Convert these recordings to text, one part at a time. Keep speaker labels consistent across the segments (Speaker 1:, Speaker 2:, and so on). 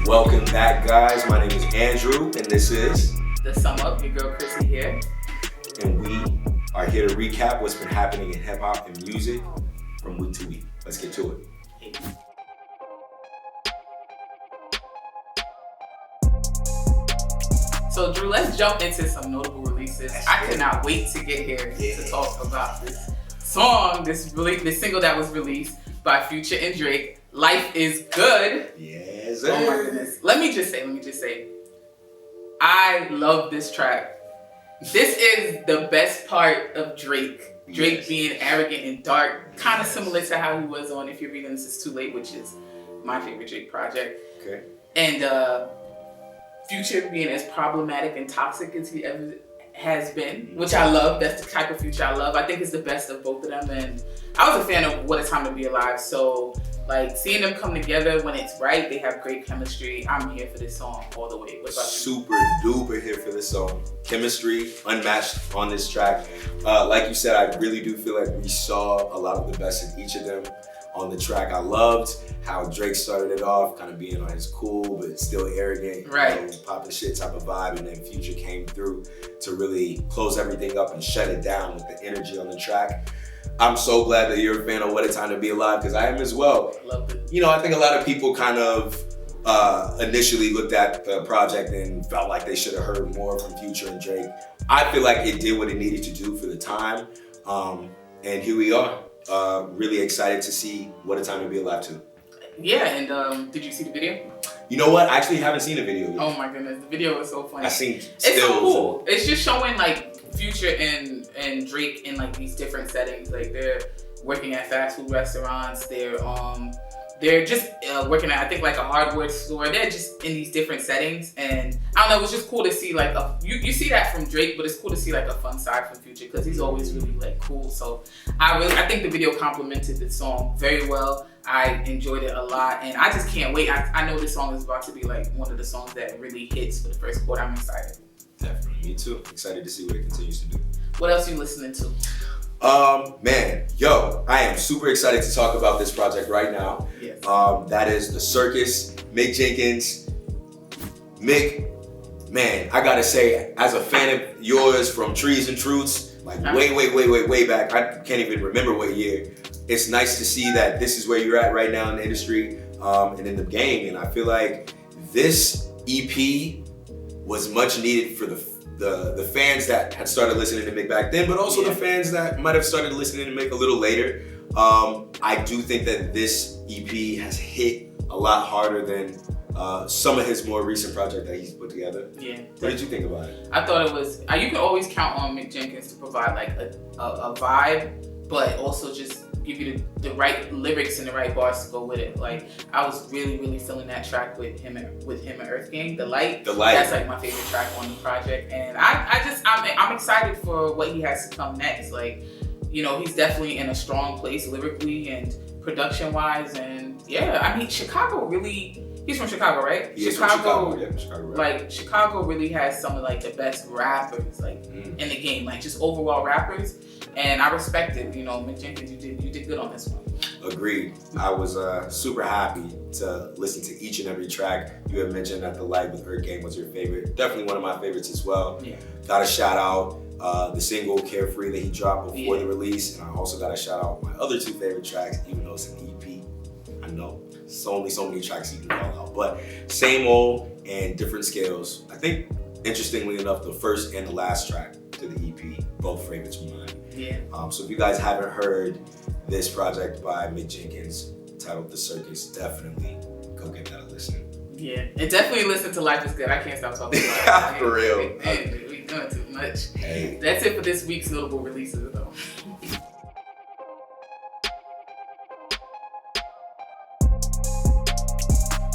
Speaker 1: Welcome back, guys. My name is Andrew, and this is
Speaker 2: The Sum Up. Your girl Chrissy here.
Speaker 1: And we are here to recap what's been happening in hip hop and music from week to week. Let's get to it.
Speaker 2: Hey. So Drew, let's jump into some notable releases. I cannot wait to get here to talk about this song, this single that was released by Future and Drake. Life is Good.
Speaker 1: Yes.
Speaker 2: Oh my goodness. Let me just say, I love this track. This is the best part of Drake. Drake being arrogant and dark, kind of similar to how he was on If You're Reading This Is Too Late, which is my favorite Drake project.
Speaker 1: Okay.
Speaker 2: And Future being as problematic and toxic as he ever has been, which I love. That's the type of Future I love. I think it's the best of both of them, and I was a fan of What a Time to Be Alive. So like seeing them come together when it's right, they have great chemistry. I'm here for this song all the way. What about you?
Speaker 1: Super duper here for this song. Chemistry unmatched on this track. Like you said, I really do feel like we saw a lot of the best in each of them on the track. I loved how Drake started it off, kind of being on his cool but still arrogant,
Speaker 2: right?
Speaker 1: Popping shit type of vibe, and then Future came through to really close everything up and shut it down with the energy on the track. I'm so glad that you're a fan of What a Time to Be Alive, because I am as well.
Speaker 2: I love it.
Speaker 1: You know, I think a lot of people kind of initially looked at the project and felt like they should have heard more from Future and Drake. I feel like it did what it needed to do for the time, and here we are. Really excited to see What a Time to Be Alive too.
Speaker 2: Yeah, and did you see the video?
Speaker 1: You know what? I actually haven't seen the video yet.
Speaker 2: Oh my goodness, the video is so funny.
Speaker 1: I've seen
Speaker 2: It's so
Speaker 1: stills.
Speaker 2: cool. It's just showing like Future and Drake in like these different settings. Like they're working at fast food restaurants. They're just working at, I think, like a hardware store. They're just in these different settings, and I don't know. It was just cool to see like you see that from Drake, but it's cool to see like a fun side from Future because he's always really like cool. So I think the video complemented the song very well. I enjoyed it a lot, and I just can't wait. I know this song is about to be like one of the songs that really hits for the first quarter. I'm excited.
Speaker 1: Definitely, me too. Excited to see what it continues to do.
Speaker 2: What else are you listening to?
Speaker 1: I am super excited to talk about this project right now.
Speaker 2: Yes.
Speaker 1: That is The Circus, Mick Jenkins. Mick, man, I gotta say, as a fan of yours from Trees and Truths, like way back, I can't even remember what year. It's nice to see that this is where you're at right now in the industry and in the game. And I feel like this EP was much needed for the fans that had started listening to Mick back then, but also the fans that might have started listening to Mick a little later. I do think that this EP has hit a lot harder than some of his more recent projects that he's put together.
Speaker 2: Yeah.
Speaker 1: What did you think about it?
Speaker 2: I thought it was, you can always count on Mick Jenkins to provide like a vibe, but also just give you the right lyrics and the right bars to go with it. Like I was really feeling that track with him and Earth Gang, The Light. That's like my favorite track on the project, and I'm excited for what he has to come next. Like, you know, he's definitely in a strong place lyrically and production wise, and yeah, I mean Chicago really. He's from Chicago, right?
Speaker 1: He's from Chicago. Yeah, Chicago. Right.
Speaker 2: Like Chicago really has some of like the best rappers like in the game, like just overall rappers. And I respect it. You know, Mick Jenkins, you did good on this one.
Speaker 1: Agreed. I was super happy to listen to each and every track. You had mentioned that The Light with Earth Gang was your favorite. Definitely one of my favorites as well.
Speaker 2: Yeah.
Speaker 1: Got to shout out the single Carefree that he dropped before the release. And I also got to shout out my other two favorite tracks, even though it's an EP. I know it's only so many tracks you can call out. But Same Old and Different Scales. I think, interestingly enough, the first and the last track to the EP, both favorites of mine.
Speaker 2: Yeah.
Speaker 1: So if you guys haven't heard this project by Mick Jenkins titled The Circus, definitely go give that a listen.
Speaker 2: Yeah, and definitely listen to Life is Good. I can't stop talking about it.
Speaker 1: For real.
Speaker 2: We're doing too much.
Speaker 1: Hey.
Speaker 2: That's it for this week's notable releases though.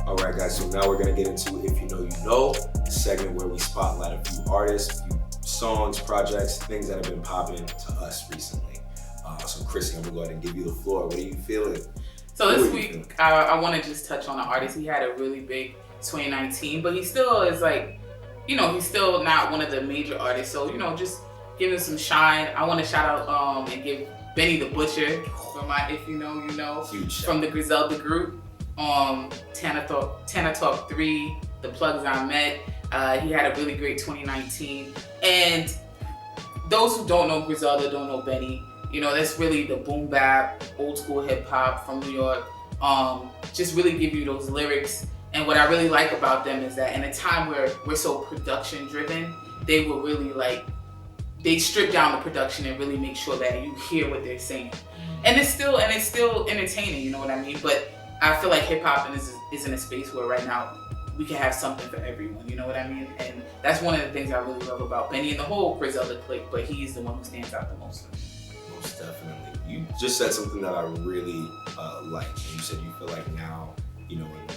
Speaker 1: Alright guys, so now we're gonna get into If You Know You Know, a segment where we spotlight a few artists, a few songs, projects, things that have been popping to us recently. So Chrissy, I'm gonna go ahead and give you the floor. What are you feeling?
Speaker 2: So this week, I want to just touch on an artist. He had a really big 2019, but he still is like, you know, he's still not one of the major artists. So, you know, just give him some shine. I want to shout out and give Benny the Butcher, if you know, you know.
Speaker 1: Huge
Speaker 2: from the Griselda group. Tana Talk 3, The Plugs I Met. He had a really great 2019. And those who don't know Griselda, don't know Benny, you know, that's really the boom bap, old school hip hop from New York. Just really give you those lyrics. And what I really like about them is that in a time where we're so production driven, they will really they strip down the production and really make sure that you hear what they're saying. And it's still entertaining, you know what I mean? But I feel like hip hop is in a space where right now we can have something for everyone, you know what I mean? And that's one of the things I really love about Benny and the whole Griselda clique, but he's the one who stands out the most.
Speaker 1: Most definitely. You just said something that I really like. You said you feel like now, you know, in the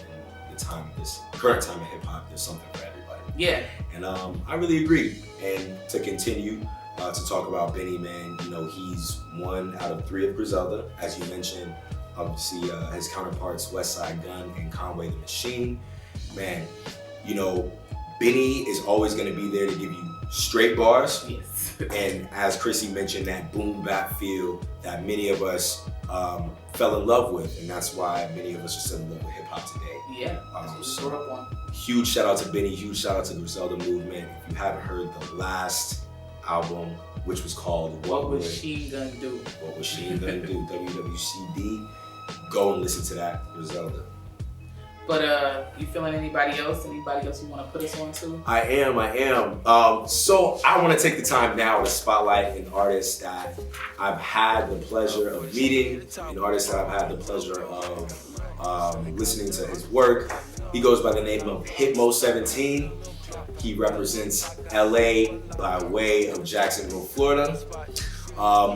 Speaker 1: current time of hip hop, there's something for everybody.
Speaker 2: Yeah.
Speaker 1: And I really agree. And to continue to talk about Benny, man, you know, he's 1 out of 3 of Griselda, as you mentioned. Obviously, his counterparts, Westside Gunn and Conway the Machine. Man, you know, Benny is always going to be there to give you straight bars.
Speaker 2: Yes.
Speaker 1: And as Chrissy mentioned, that boom bap feel that many of us fell in love with. And that's why many of us are still in love with hip hop today.
Speaker 2: Yeah, that's what we grew up on.
Speaker 1: Huge shout out to Benny, huge shout out to Griselda Movement. If you haven't heard the last album, which was called
Speaker 2: What Was She Gonna Do?
Speaker 1: What Was She Gonna Do? WWCD. Go and listen to that, Griselda.
Speaker 2: But you feeling anybody else? Anybody else you want to put us on to?
Speaker 1: I am. So I want to take the time now to spotlight an artist that I've had the pleasure of meeting, an artist that I've had the pleasure of listening to his work. He goes by the name of Ep.2. He represents LA by way of Jacksonville, Florida.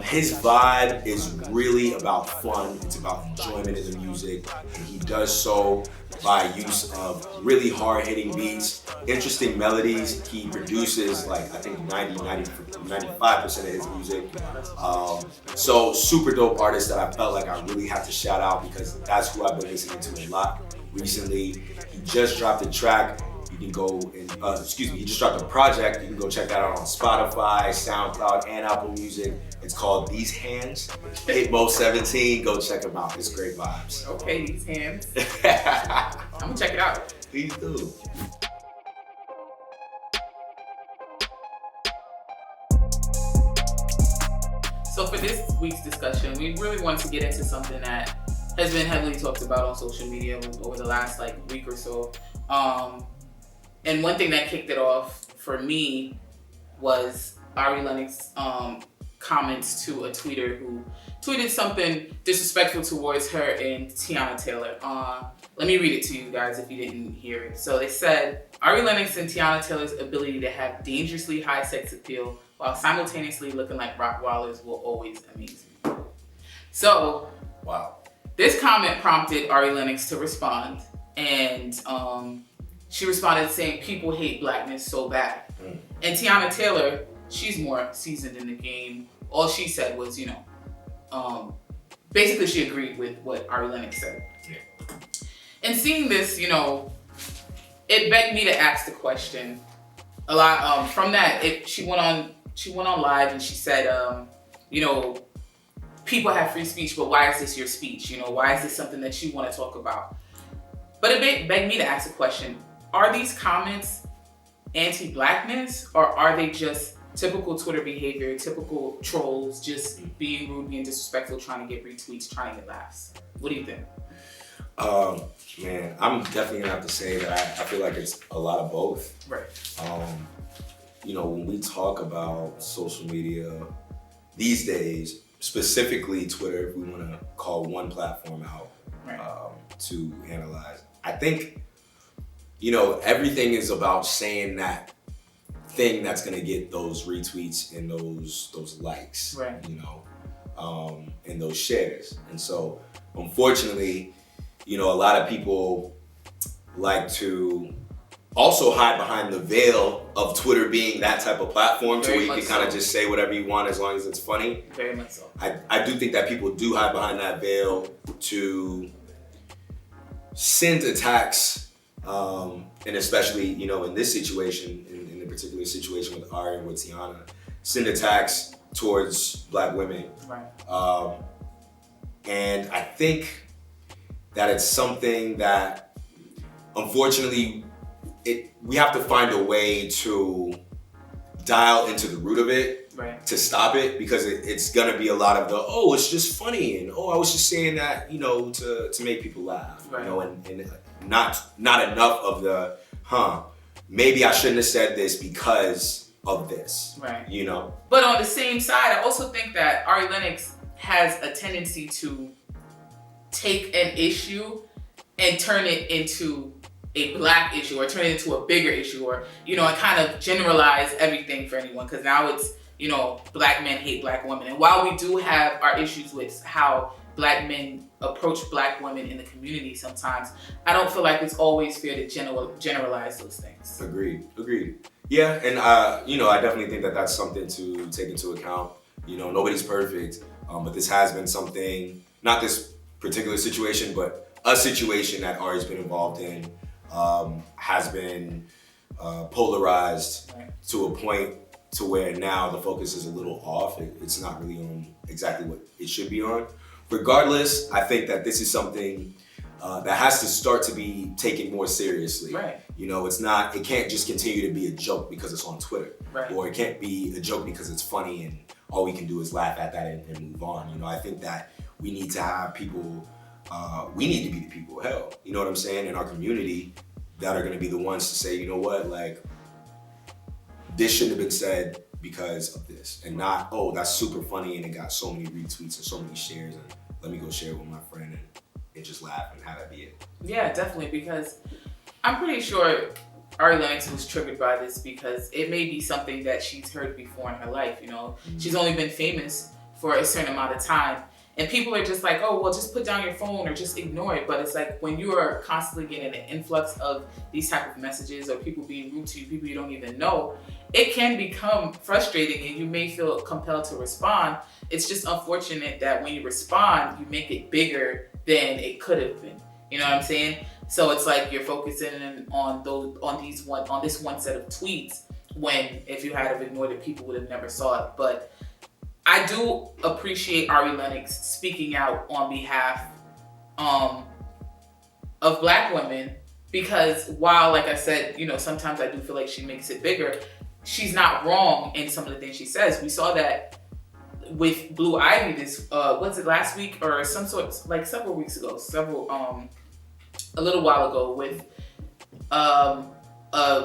Speaker 1: His vibe is really about fun. It's about enjoyment in the music, and he does so by use of really hard-hitting beats, interesting melodies. He produces I think 95% of his music. So super dope artist that I felt like I really have to shout out because that's who I've been listening to a lot recently. He just dropped a track. You can go and, he just dropped a project. You can go check that out on Spotify, SoundCloud, and Apple Music. It's called These Hands. Ep.2, go check him out. It's great vibes.
Speaker 2: Okay, These Hands. I'm gonna check it out.
Speaker 1: Please do.
Speaker 2: So for this week's discussion, we really wanted to get into something that has been heavily talked about on social media over the last week or so. And one thing that kicked it off for me was Ari Lennox comments to a tweeter who tweeted something disrespectful towards her and Teyana Taylor. Let me read it to you guys if you didn't hear it. So they said, Ari Lennox and Teyana Taylor's ability to have dangerously high sex appeal while simultaneously looking like Rottweilers will always amaze me. So,
Speaker 1: wow.
Speaker 2: This comment prompted Ari Lennox to respond, and she responded saying, people hate blackness so bad. And Teyana Taylor, she's more seasoned in the game. All she said was, basically she agreed with what Ari Lennox said.
Speaker 1: Yeah.
Speaker 2: And seeing this, it begged me to ask the question. A lot from that, she went on live and she said, people have free speech, but why is this your speech? Why is this something that you want to talk about? But it begged me to ask the question, are these comments anti-blackness, or are they just typical Twitter behavior, typical trolls just being rude, being disrespectful, trying to get retweets, trying to get laughs? What do you think?
Speaker 1: Man, I'm definitely gonna have to say that I feel like it's a lot of both.
Speaker 2: Right.
Speaker 1: When we talk about social media these days, specifically Twitter, if we want to call one platform out,
Speaker 2: right,
Speaker 1: to analyze, I think, everything is about saying that thing that's gonna get those retweets and those likes,
Speaker 2: right,
Speaker 1: and those shares. And so, unfortunately, a lot of people like to also hide behind the veil of Twitter being that type of platform to where you can kind of just say whatever you want as long as it's funny.
Speaker 2: Very much so.
Speaker 1: I do think that people do hide behind that veil to send attacks, and especially, in this situation, in the particular situation with Ari and with Teyana, send attacks towards Black women.
Speaker 2: Right.
Speaker 1: And I think that it's something that, unfortunately, we have to find a way to dial into the root of it,
Speaker 2: right,
Speaker 1: to stop it, because it's gonna be a lot of the, oh, it's just funny, and oh, I was just saying that, to make people laugh,
Speaker 2: right,
Speaker 1: and not enough of the, maybe I shouldn't have said this because of this,
Speaker 2: right.
Speaker 1: But
Speaker 2: on the same side, I also think that Ari Lennox has a tendency to take an issue and turn it into a Black issue, or turn it into a bigger issue, or and kind of generalize everything for anyone, because now it's Black men hate Black women. And while we do have our issues with how Black men approach Black women in the community sometimes, I don't feel like it's always fair to generalize those things.
Speaker 1: Agreed. Yeah, and I definitely think that that's something to take into account. Nobody's perfect, but this has been something, not this particular situation, but a situation that Ari's been involved in, has been polarized, right, to a point to where now the focus is a little off. It's not really on exactly what it should be on. Regardless, I think that this is something that has to start to be taken more seriously.
Speaker 2: Right.
Speaker 1: It can't just continue to be a joke because it's on Twitter.
Speaker 2: Right.
Speaker 1: Or it can't be a joke because it's funny and all we can do is laugh at that and move on. I think that we need to have people, we need to be the people of hell, you know what I'm saying, in our community, that are gonna be the ones to say, like, this shouldn't have been said because of this, and not, oh, that's super funny and it got so many retweets and so many shares, and let me go share it with my friend and just laugh and have that be it.
Speaker 2: Yeah, definitely, because I'm pretty sure Ari Lennox was triggered by this because it may be something that she's heard before in her life. Mm-hmm. She's only been famous for a certain amount of time, and people are just like, oh, well, just put down your phone or just ignore it. But it's like, when you are constantly getting an influx of these type of messages, or people being rude to you, people you don't even know, it can become frustrating and you may feel compelled to respond. It's just unfortunate that when you respond, you make it bigger than it could have been. You know what I'm saying? So it's like you're focusing on this one set of tweets, when if you had have ignored it, people would have never saw it. But I do appreciate Ari Lennox speaking out on behalf of Black women, because while, like I said, sometimes I do feel like she makes it bigger, she's not wrong in some of the things she says. We saw that with Blue Ivy this, was it last week or several weeks ago, a little while ago, with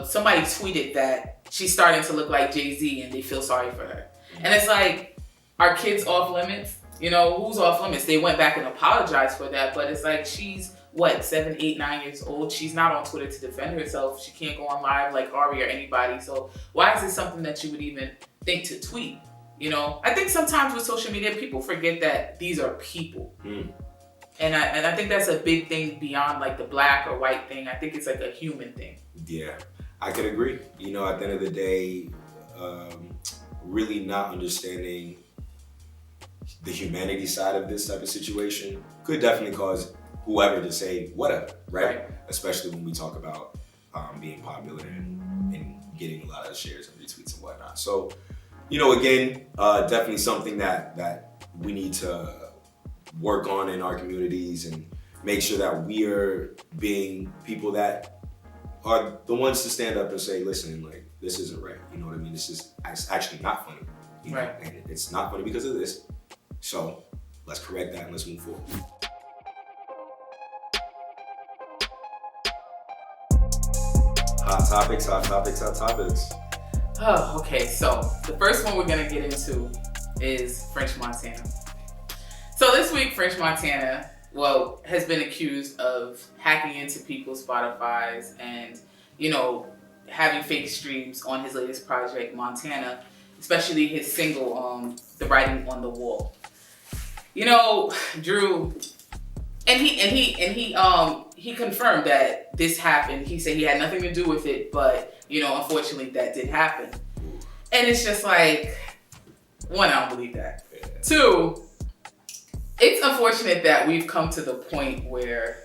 Speaker 2: somebody tweeted that she's starting to look like Jay-Z and they feel sorry for her. And it's like, are kids off limits? Who's off limits? They went back and apologized for that, but it's like, she's 7, 8, 9 years old. She's not on Twitter to defend herself. She can't go on live like Ari or anybody. So why is this something that you would even think to tweet? I think sometimes with social media, people forget that these are people. And I think that's a big thing beyond like the Black or white thing. I think it's like a human thing.
Speaker 1: Yeah, I could agree. At the end of the day, really not understanding the humanity side of this type of situation could definitely cause whoever to say whatever, right? Especially when we talk about being popular and getting a lot of shares and retweets and whatnot. So, again, definitely something that we need to work on in our communities and make sure that we are being people that are the ones to stand up and say, listen, like, this isn't right. You know what I mean? This is actually not funny.
Speaker 2: Right.
Speaker 1: And it's not funny because of this. So let's correct that and let's move forward. Hot topics.
Speaker 2: Oh, okay. So the first one we're gonna get into is French Montana. So this week, French Montana, has been accused of hacking into people's Spotify's and, having fake streams on his latest project, Montana, especially his single, The Writing on the Wall. Drew, and he confirmed that this happened. He said he had nothing to do with it, but, unfortunately that did happen. And it's just like, one, I don't believe that. Yeah. Two, it's unfortunate that we've come to the point where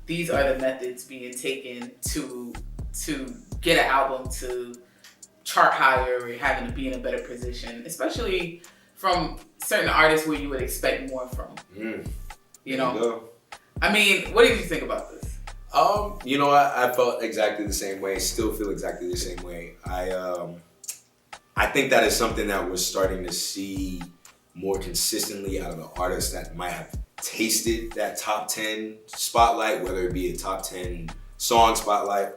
Speaker 2: these are the methods being taken to get an album to chart higher or having to be in a better position, especially from certain artists where you would expect more from. You know? I mean, what did you think about this?
Speaker 1: You know, I felt exactly the same way. Still feel exactly the same way. I think that is something that we're starting to see more consistently out of the artists that might have tasted that top 10 spotlight, whether it be a top 10 song spotlight,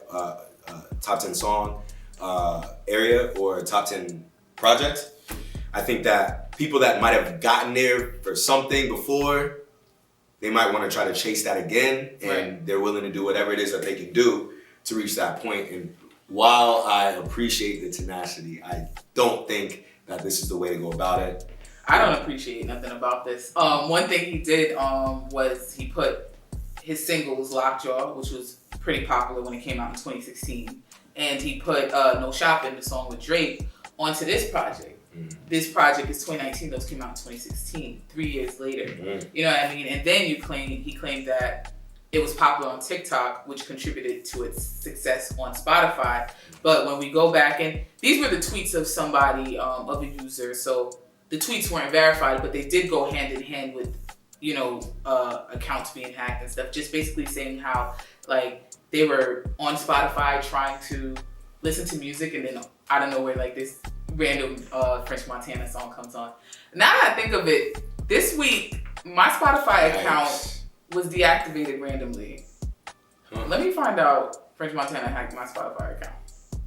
Speaker 1: top 10 song area, or a top 10 project. I think that people that might have gotten there for something before, they might want to try to chase that again, and they're willing to do whatever it is that they can do to reach that point. And while I appreciate the tenacity, I don't think that this is the way to go about it.
Speaker 2: I don't appreciate nothing about this. One thing he did was he put his singles Lockjaw, which was pretty popular when it came out in 2016, and he put No Shopping, the song with Drake, onto this project. This project is 2019, those came out in 2016, 3 years later. You know what I mean? And then he claimed that it was popular on TikTok, which contributed to its success on Spotify. But when we go back and these were the tweets of somebody, of a user, so the tweets weren't verified, but they did go hand in hand with, you know, accounts being hacked and stuff. Just basically saying how, like, they were on Spotify trying to listen to music, and then out of nowhere, like, this random French Montana song comes on. Now that I think of it, this week, my Spotify account was deactivated randomly. Let me find out French Montana hacked my Spotify account.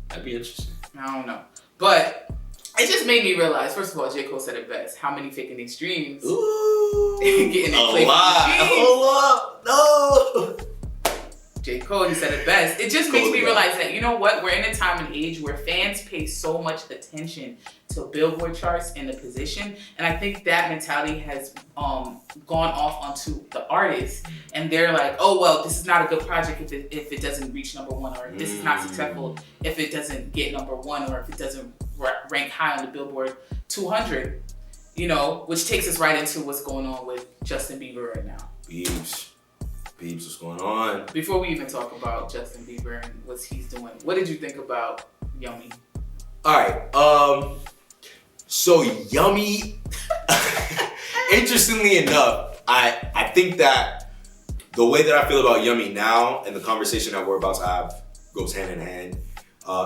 Speaker 1: That'd be interesting.
Speaker 2: I don't know. But it just made me realize, first of all, J. Cole said it best. How many faking these streams?
Speaker 1: Ooh,
Speaker 2: getting
Speaker 1: a lot. Hold up. No.
Speaker 2: J. Cole, he said it best. It just makes me realize that, you know what? We're in a time and age where fans pay so much attention to Billboard Charts and the position. And I think that mentality has gone off onto the artists. And they're like, oh, well, this is not a good project if it doesn't reach number one, or this is not successful if it doesn't get number one, or if it doesn't rank high on the Billboard 200, you know, which takes us right into what's going on with Justin Bieber right now.
Speaker 1: Biebs, what's going on?
Speaker 2: Before we even talk about Justin Bieber and what he's doing, what did you think about Yummy?
Speaker 1: All right, so Yummy, interestingly enough, I think that the way that I feel about Yummy now and the conversation that we're about to have goes hand in hand.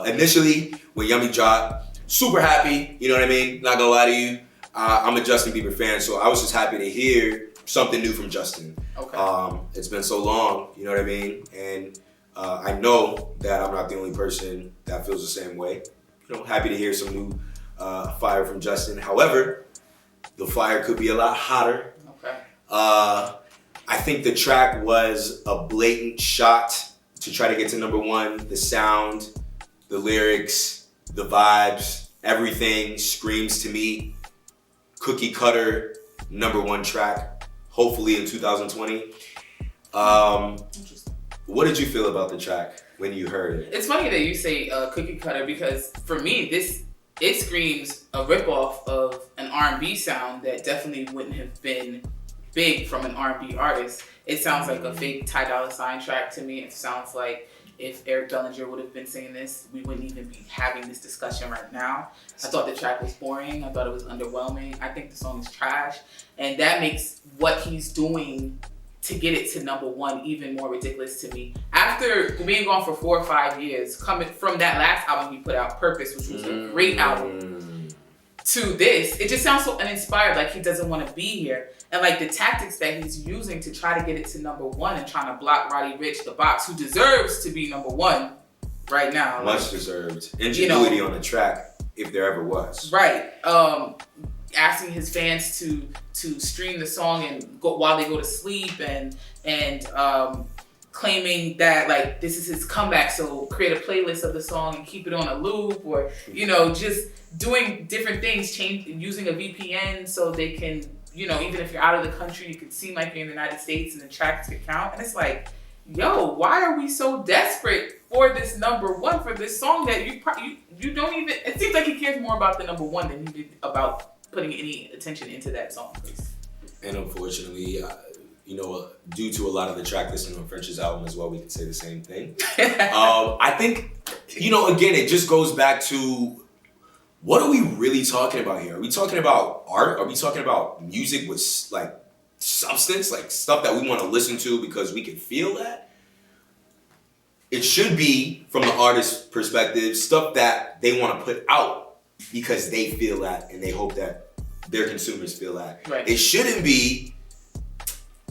Speaker 1: Initially, when Yummy dropped, super happy, you know what I mean? Not gonna lie to you, I'm a Justin Bieber fan, so I was just happy to hear something new from Justin.
Speaker 2: Okay.
Speaker 1: It's been so long, you know what I mean? And I know that I'm not the only person that feels the same way. You know, happy to hear some new fire from Justin. However, the fire could be a lot hotter.
Speaker 2: Okay.
Speaker 1: I think the track was a blatant shot to try to get to number one. The sound, the lyrics, the vibes, everything screams to me cookie cutter number one track. Hopefully in 2020. What did you feel about the track when you heard it?
Speaker 2: It's funny that you say cookie cutter, because for me, it screams a ripoff of an R&B sound that definitely wouldn't have been big from an R&B artist. It sounds like a fake Ty Dolla $ign track to me. It sounds like if Eric Bellinger would have been saying this, we wouldn't even be having this discussion right now. I thought the track was boring. I thought it was underwhelming. I think the song is trash. And that makes what he's doing to get it to number one even more ridiculous to me. After being gone for 4 or 5 years, coming from that last album he put out, Purpose, which was a great album, to this, it just sounds so uninspired, like he doesn't want to be here. And like the tactics that he's using to try to get it to number one and trying to block Roddy Ricch, the box, who deserves to be number one right now.
Speaker 1: Much deserved. Ingenuity on the track, if there ever was.
Speaker 2: Right. Asking his fans to stream the song and go while they go to sleep, and claiming that like this is his comeback, so create a playlist of the song and keep it on a loop, or you know, just doing different things, using a VPN so they can, you know, even if you're out of the country, you can seem like you're in the United States and the tracks can count. And it's like, yo, why are we so desperate for this number one, for this song that you don't even, it seems like he cares more about the number one than he did about putting any attention into that song, please.
Speaker 1: And unfortunately, you know, due to a lot of the track listing on French's album as well, we can say the same thing. I think, you know, again, it just goes back to what are we really talking about here? Are we talking about art? Are we talking about music with like substance, like stuff that we want to listen to because we can feel that? It should be, from the artist's perspective, stuff that they want to put out because they feel that and they hope that their consumers feel that.
Speaker 2: Right.
Speaker 1: It shouldn't be,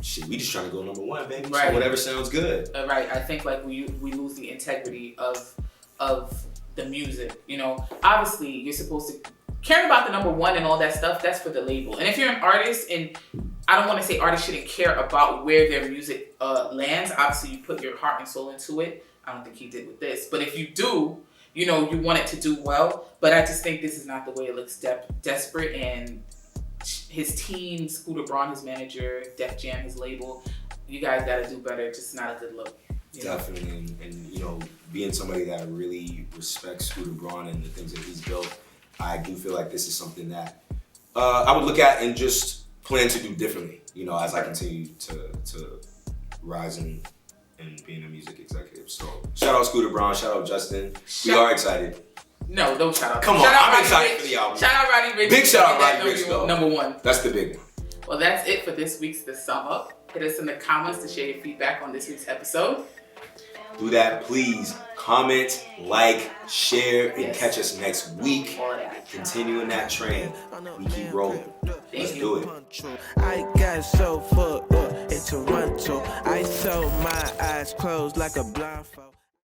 Speaker 1: shit, we just trying to go number one, baby.
Speaker 2: Right.
Speaker 1: So whatever sounds good.
Speaker 2: Right. I think like we lose the integrity of the music. You know, obviously you're supposed to care about the number one and all that stuff. That's for the label. And if you're an artist, and I don't want to say artists shouldn't care about where their music lands. Obviously, you put your heart and soul into it. I don't think he did with this. But if you do, you know, you want it to do well. But I just think this is not the way it looks. Desperate, and his team, Scooter Braun, his manager, Def Jam, his label, you guys got to do better. It's just not a good look.
Speaker 1: Definitely. And, you know, being somebody that really respects Scooter Braun and the things that he's built, I do feel like this is something that I would look at and just plan to do differently, you know, as I continue to rise and being a music executive. So shout out Scooter Braun, shout out Justin. We are excited.
Speaker 2: No, don't shout out.
Speaker 1: Come on, I'm excited for the album.
Speaker 2: Shout out Roddy Ricch.
Speaker 1: Big shout out Roddy Ricch, though.
Speaker 2: Number one.
Speaker 1: That's the big one.
Speaker 2: Well, that's it for this week's The Sum Up. Hit us in the comments to share your feedback on this week's episode.
Speaker 1: Do that, please. Comment, like, share, and catch us next week. Continuing that train. We keep rolling. Let's do it.
Speaker 3: I got so fucked up in Toronto. I saw my eyes closed like a blindfold.